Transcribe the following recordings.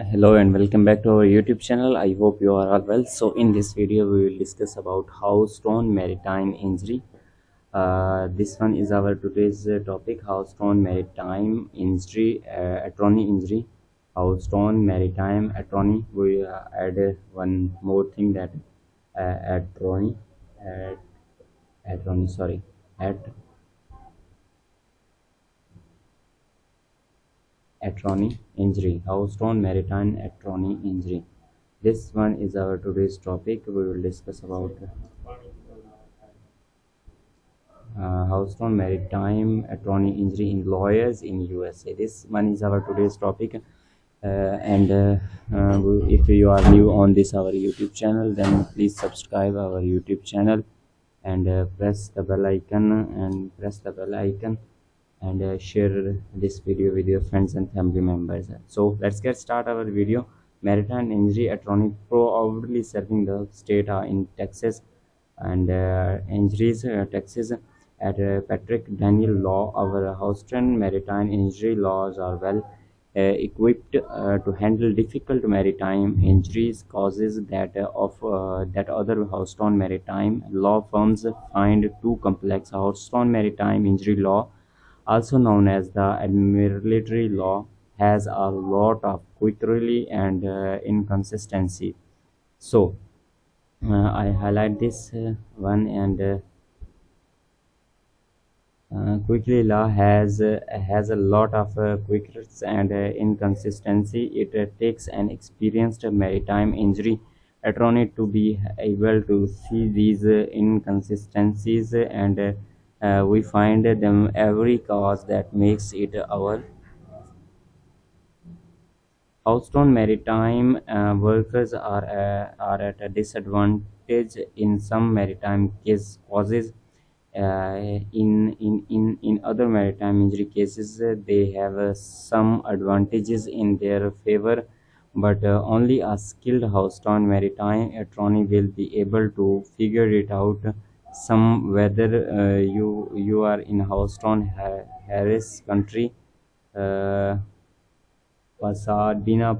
Hello and welcome back to our YouTube channel. I hope you are all well. So in this video we will discuss about house stone maritime injury. This one is our today's topic: house stone maritime injury, attorney injury. House stone maritime attorney. We add one more thing that attorney, at attorney. Sorry, at Attroney injury. Houston Maritime Attroney injury. This one is our today's topic. We will discuss about Houston Maritime Attroney injury in lawyers in USA. This one is our today's topic. If you are new on this our YouTube channel, then please subscribe our YouTube channel and press the bell icon and share this video with your friends and family members. So let's get start our video. Maritime injury attorney proudly serving the state in Texas and injuries Texas at Patrick Daniel Law. Our Houston maritime injury laws are well equipped to handle difficult maritime injuries causes that other Houston maritime law firms find too complex. Houston maritime injury law, also known as the admiralty law, has a lot of quirky and inconsistency. So I highlight this one and quickly law has a lot of quirks and inconsistency. It takes an experienced maritime injury attorney to be able to see these inconsistencies and we find them every cause that makes it our Houston maritime workers are at a disadvantage in some maritime causes. In other maritime injury cases, they have some advantages in their favor, but only a skilled Houston maritime attorney will be able to figure it out. Some whether you are in Houston, Harris country. Pasadena,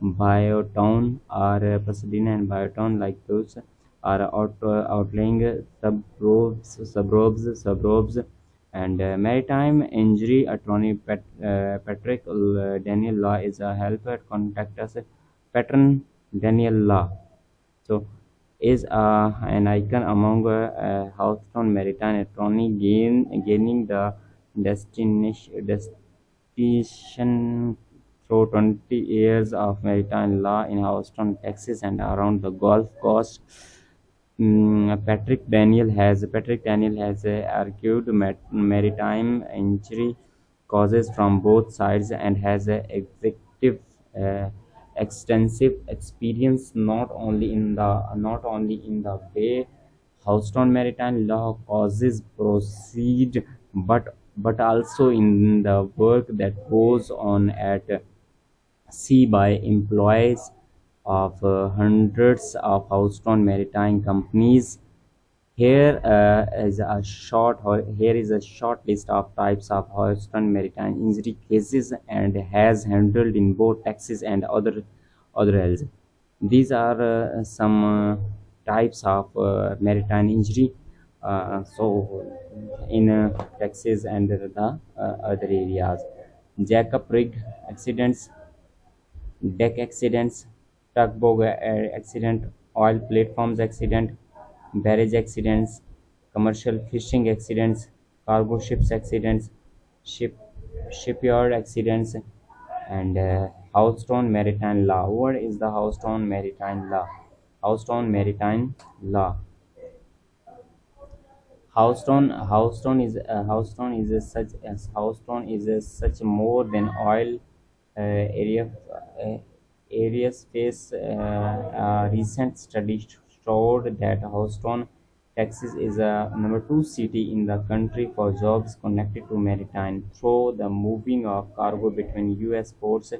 Biotown, or Pasadena and Biotown, like those are outlying suburbs, and maritime injury attorney Patrick Daniel Law is a helper. Contact us. Patron Daniel Law. So is an icon among Houston maritime attorney gaining the distinction through 20 years of maritime law in Houston, Texas, and around the Gulf Coast. Patrick Daniel has argued maritime injury causes from both sides and has uh, extensive experience not only in the way Houston maritime law causes proceed, but also in the work that goes on at sea by employees of hundreds of Houston maritime companies. Here is a short list of types of Houston maritime injury cases and has handled in both Texas and other areas. These are some types of maritime injury. So in Texas and the other areas: Jacob rig accidents, deck accidents, tugboat accident, oil platforms accident, barrage accidents, commercial fishing accidents, cargo ships accidents, ship shipyard accidents, and Houston Maritime Law. What is the Houston Maritime Law? Houston Maritime Law. Houston is a such more than oil area areas face. A recent study showed that Houston, Texas is a number two city in the country for jobs connected to maritime through the moving of cargo between U.S. ports.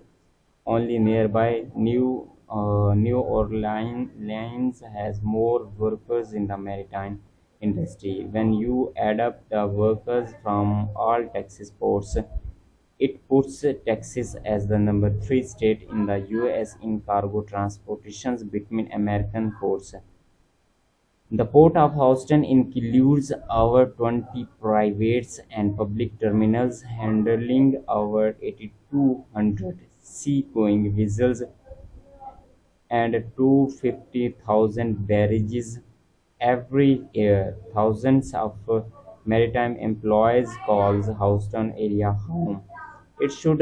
Only nearby New Orleans has more workers in the maritime industry. When you add up the workers from all Texas ports, It puts Texas as the number 3 state in the US in cargo transportations between American ports. The Port of Houston includes over 20 private and public terminals handling over 8,200 seagoing vessels and 250,000 barges every year. Thousands of maritime employees calls Houston area home. It should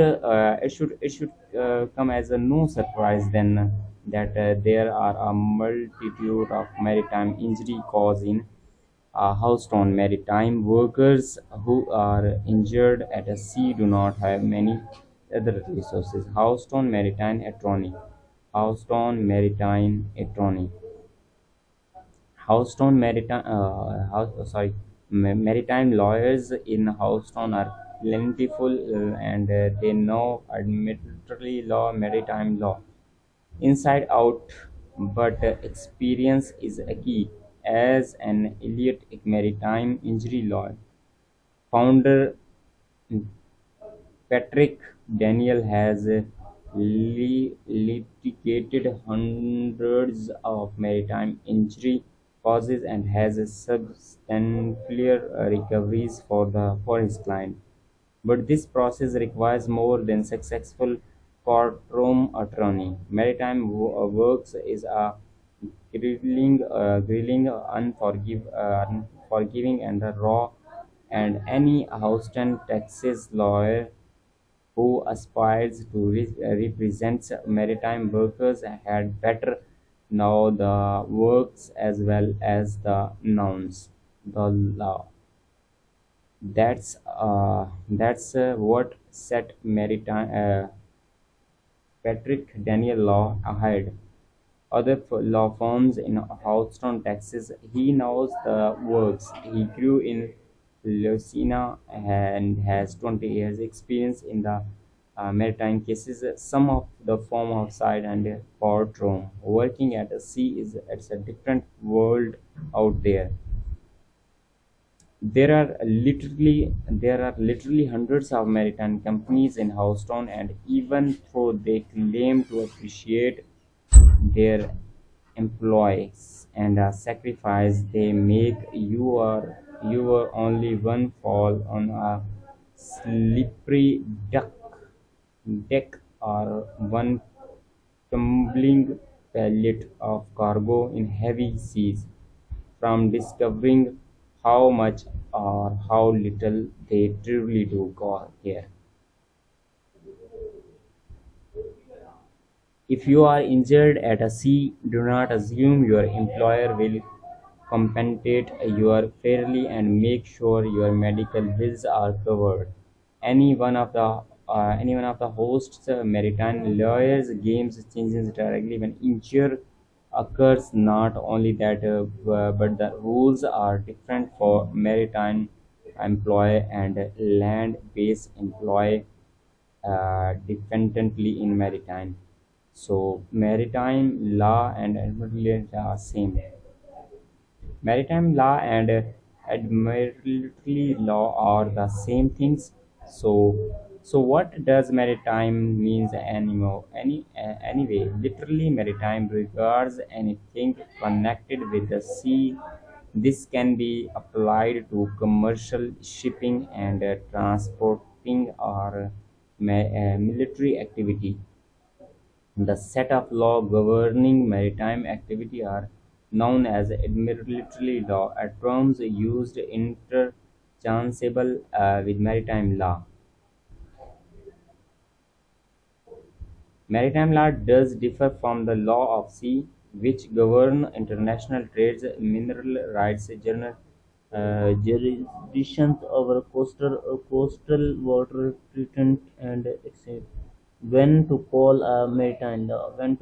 come as a no surprise then that there are a multitude of maritime injury caused in Houston. Maritime workers who are injured at sea do not have many other resources. Houston Maritime Attroney. Maritime lawyers in Houston are plentiful and they know admittedly maritime law inside out, but experience is a key. As an elite maritime injury law founder, Patrick Daniel has litigated hundreds of maritime injury causes and has substantial recoveries for his client. But this process requires more than successful courtroom attorney. Maritime works is a unforgiving, and raw, and any Houston, Texas lawyer who aspires to represent maritime workers had better know the works as well as the nouns, the law. That's what set maritime Patrick Daniel Law ahead other law firms in Houston, Texas. He knows the works. He grew in Louisiana and has 20 years experience in the maritime cases. Some of the firm outside and courtroom. Working at a sea is it's a different world out there. There are literally hundreds of maritime companies in Houston, and even though they claim to appreciate their employees and a sacrifice they make, you are only one fall on a slippery deck or one tumbling pallet of cargo in heavy seas from discovering how much or how little they truly do go here. If you are injured at a sea, do not assume your employer will compensate you fairly and make sure your medical bills are covered. Any one of the hosts maritime lawyers games changes directly when injury occurs. Not only that, but the rules are different for maritime employee and land-based employee dependently in maritime. So maritime law and admiralty are same. Maritime law and admiralty law are the same things. So what does maritime means anymore? Anyway, literally maritime regards anything connected with the sea. This can be applied to commercial shipping and transporting or military activity. The set of law governing maritime activity are known as admiralty law, a term used interchangeable with maritime law. Maritime law does differ from the law of sea, which govern international trades, mineral rights, general jurisdictions over coastal water treatment, and etc. When to call a maritime law? The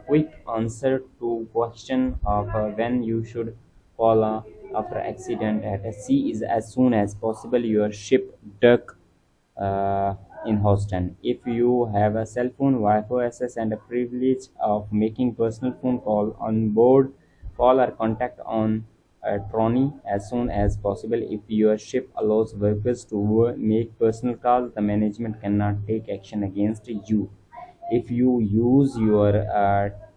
quick answer to question of when you should call a after accident at sea is as soon as possible your ship dock uh, in Houston. If you have a cell phone, Wi-Fi access, and a privilege of making personal phone call on board, call or contact on Attroney as soon as possible. If your ship allows workers to make personal calls, the management cannot take action against you if you use your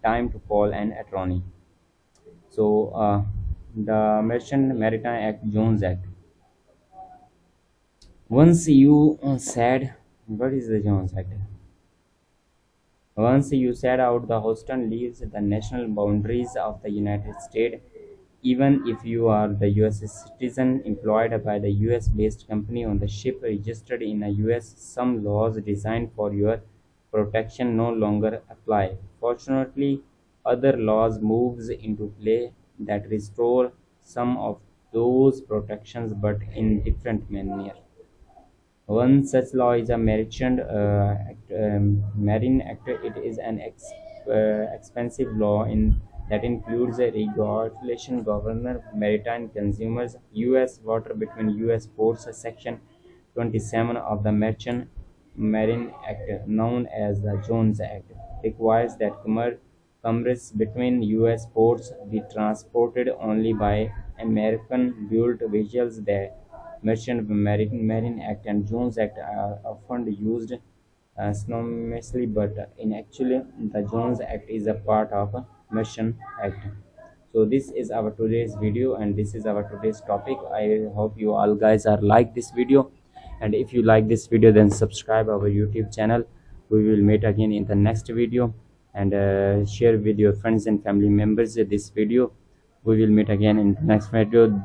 time to call an attorney. So, the Maritime Act, Jones Act. Once you said, what is the Jones Act? Once you set out, the Houston leaves the national boundaries of the United States. Even if you are the US citizen employed by the US based company on the ship registered in the US, some laws designed for your protection no longer apply. Fortunately, other laws moves into play that restore some of those protections but in different manner. One such law is a Marine Act. It is an expensive law that includes a regulation govern maritime consumers. U.S. water between U.S. ports. Section 27 of the Marine Act, known as the Jones Act, requires that commerce between U.S. ports be transported only by American-built vessels. The Marine Act and Jones Act are often used synonymously, but in actually, the Jones Act is a part of a Maritime Act. So this is our today's video, and this is our today's topic. I hope you all guys are like this video, and if you like this video, then subscribe our YouTube channel. We will meet again in the next video, and share with your friends and family members this video. We will meet again in the next video.